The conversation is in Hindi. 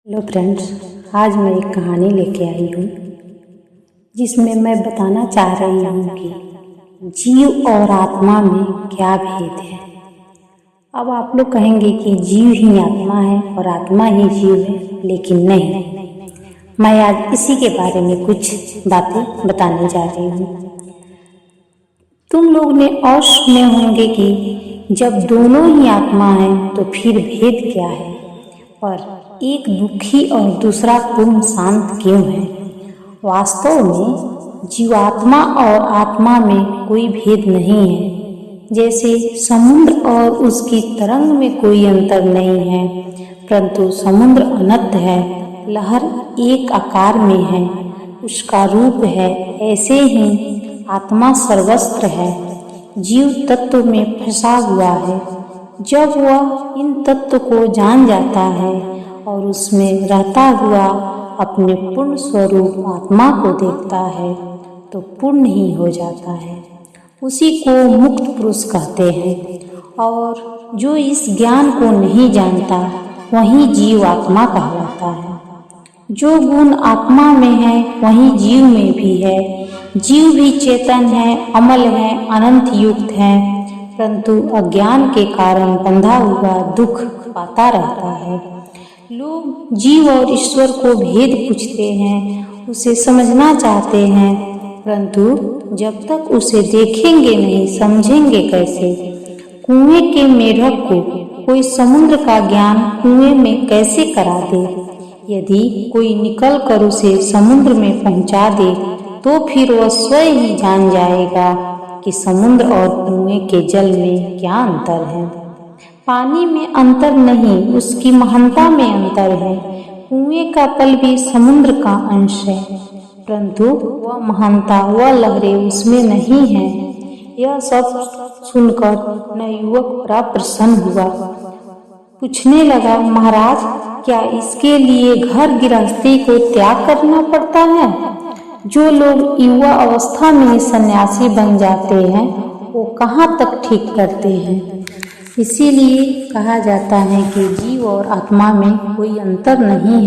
हेलो फ्रेंड्स, आज मैं एक कहानी लेके आई हूँ जिसमें मैं बताना चाह रही हूँ कि जीव और आत्मा में क्या भेद है। अब आप लोग कहेंगे कि जीव ही आत्मा है और आत्मा ही जीव है, लेकिन नहीं। मैं आज इसी के बारे में कुछ बातें बताने जा रही हूँ। तुम लोग ने और सुने होंगे कि जब दोनों ही आत्मा हैं तो फिर भेद क्या है, और एक दुखी और दूसरा पूर्ण शांत क्यों है। वास्तव में जीवात्मा और आत्मा में कोई भेद नहीं है। जैसे समुद्र और उसकी तरंग में कोई अंतर नहीं है, परंतु समुद्र अनंत है, लहर एक आकार में है, उसका रूप है, ऐसे ही आत्मा सर्वत्र है, जीव तत्व में फंसा हुआ है। जब वह इन तत्व को जान जाता है और उसमें रहता हुआ अपने पूर्ण स्वरूप आत्मा को देखता है तो पूर्ण ही हो जाता है। उसी को मुक्त पुरुष कहते हैं। और जो इस ज्ञान को नहीं जानता वही जीव आत्मा कहलाता है। जो गुण आत्मा में है वही जीव में भी है। जीव भी चेतन है, अमल है, अनंत युक्त है, परंतु अज्ञान के कारण बंधा हुआ दुख पाता रहता है। लोग जीव और ईश्वर को भेद पूछते हैं, उसे समझना चाहते हैं, परंतु जब तक उसे देखेंगे नहीं समझेंगे कैसे। कुएं के मेढक को कोई समुद्र का ज्ञान कुएं में कैसे करा दे। यदि कोई निकल कर उसे समुद्र में पहुंचा दे तो फिर वह स्वयं ही जान जाएगा कि समुद्र और कुएं के जल में क्या अंतर है। पानी में अंतर नहीं, उसकी महानता में अंतर है। कुएं का पल भी समुद्र का अंश है, परंतु वह महानता, वह लहरें उसमें नहीं है। यह सब सुनकर न युवक बड़ा प्रसन्न हुआ। पूछने लगा, महाराज, क्या इसके लिए घर गृहस्थी को त्याग करना पड़ता है? जो लोग युवा अवस्था में सन्यासी बन जाते हैं वो कहाँ तक ठीक करते हैं। इसीलिए कहा जाता है कि जीव और आत्मा में कोई अंतर नहीं है।